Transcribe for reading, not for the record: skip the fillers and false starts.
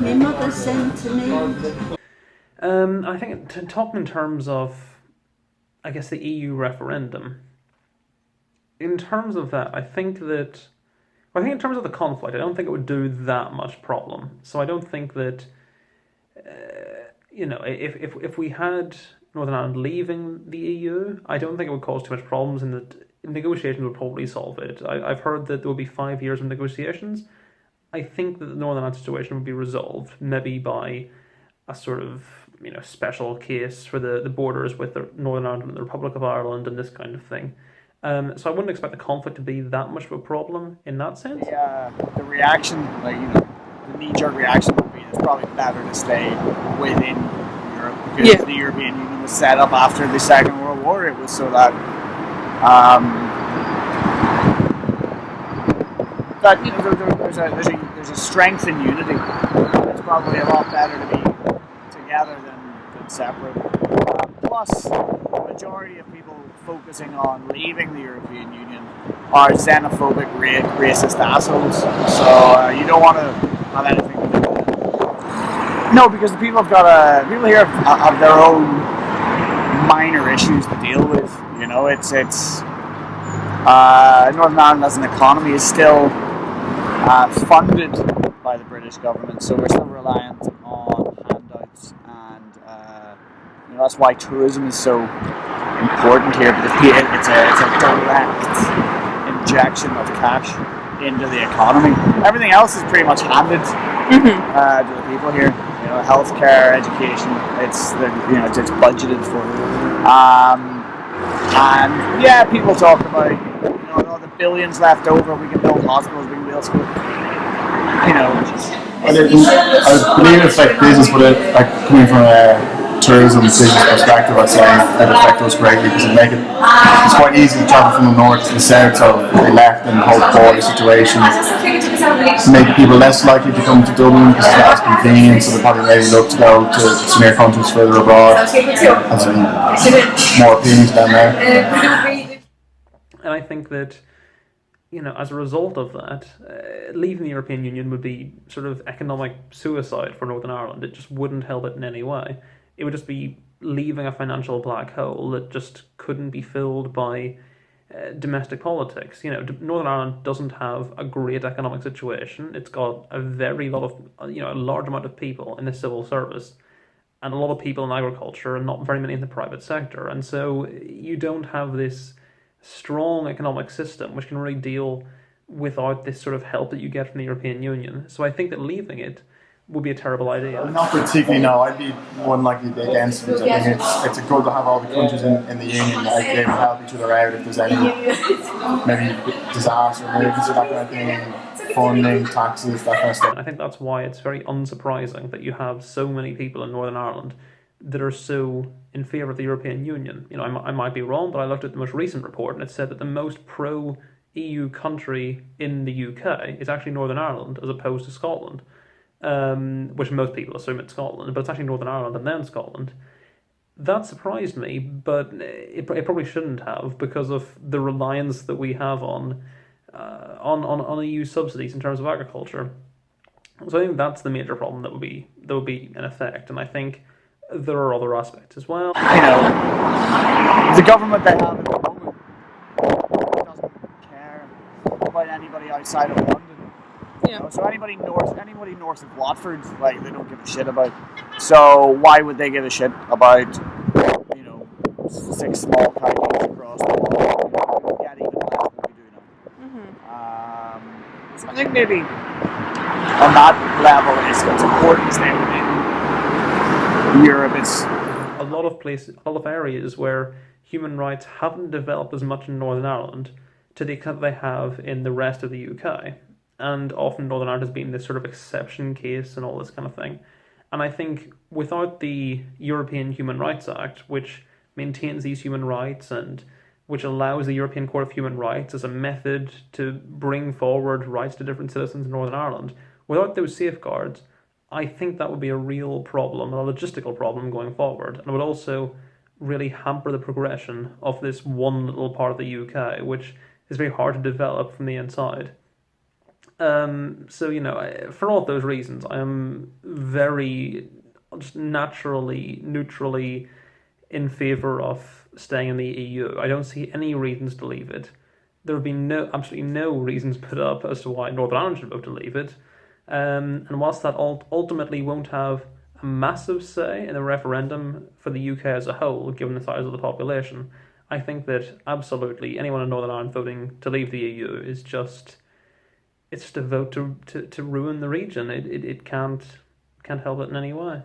My mother sent to me. I think talking in terms of, I guess, the EU referendum. In terms of that, I think in terms of the conflict, I don't think it would do that much problem. So I don't think that, if we had Northern Ireland leaving the EU, I don't think it would cause too much problems, and that negotiations would probably solve it. I've heard that there will be 5 years of negotiations. I think that the Northern Ireland situation would be resolved maybe by a sort of special case for the borders with the Northern Ireland and the Republic of Ireland and this kind of thing. So I wouldn't expect the conflict to be that much of a problem in that sense. The reaction, the knee-jerk reaction would be it's probably better to stay within Europe because the European Union was set up after the Second World War. It was so that there's a strength in unity. It's probably a lot better to be together than separate. Plus, the majority of people focusing on leaving the European Union are xenophobic, racist assholes. So you don't want to have anything to do with it. No, because the people people here have their own minor issues to deal with. It's Northern Ireland as an economy is still funded by the British government, so we're still reliant on handouts, and that's why tourism is so important here, because it's a direct injection of cash into the economy. Everything else is pretty much handed to the people here. Healthcare, education, it's budgeted for. And people talk about the billions left over. We can build hospitals, we can build schools. I believe it's like business, but coming from a tourism business perspective, I'd say it affects us greatly because it's quite easy to travel from the north to the south, so they left in the whole border situation, make people less likely to come to Dublin because it's not as convenient, so they probably maybe look to go to some near countries further abroad. That's more appealing to them there. And I think that, as a result of that, leaving the European Union would be sort of economic suicide for Northern Ireland. It just wouldn't help it in any way. It would just be leaving a financial black hole that just couldn't be filled by domestic politics. Northern Ireland doesn't have a great economic situation. It's got a large amount of people in the civil service, and a lot of people in agriculture, and not very many in the private sector. And so you don't have this strong economic system which can really deal without this sort of help that you get from the European Union. So I think that leaving it would be a terrible idea. Not particularly, no. I'd be one likely to be against it. I think it's good to have all the countries in the Union be able to help each other out if there's any maybe disaster, emergency, that kind of thing, funding, taxes, that kind of stuff. I think that's why it's very unsurprising that you have so many people in Northern Ireland that are so in favour of the European Union. I might be wrong, but I looked at the most recent report and it said that the most pro-EU country in the UK is actually Northern Ireland as opposed to Scotland, which most people assume it's Scotland, but it's actually Northern Ireland and then Scotland. That surprised me, but it probably shouldn't have, because of the reliance that we have on EU subsidies in terms of agriculture. So I think that's the major problem that would be in effect, and I think there are other aspects as well. The government they have at the moment doesn't care about anybody outside of London. So anybody north of Watford, they don't give a shit about. So why would they give a shit about 6 small counties across the wall? We get even less than we do now. So I think maybe on that level it's important to stay within Europe. It's a lot of areas where human rights haven't developed as much in Northern Ireland to the extent they have in the rest of the UK. And often Northern Ireland has been this sort of exception case and all this kind of thing. And I think without the European Human Rights Act, which maintains these human rights and which allows the European Court of Human Rights as a method to bring forward rights to different citizens in Northern Ireland, without those safeguards, I think that would be a real problem, a logistical problem going forward, and it would also really hamper the progression of this one little part of the UK, which is very hard to develop from the inside. So, for all of those reasons, I am very just naturally, neutrally in favour of staying in the EU. I don't see any reasons to leave it. There have been absolutely no reasons put up as to why Northern Ireland should vote to leave it. And whilst that ultimately won't have a massive say in the referendum for the UK as a whole, given the size of the population, I think that absolutely anyone in Northern Ireland voting to leave the EU is just a vote to ruin the region. It can't help it in any way.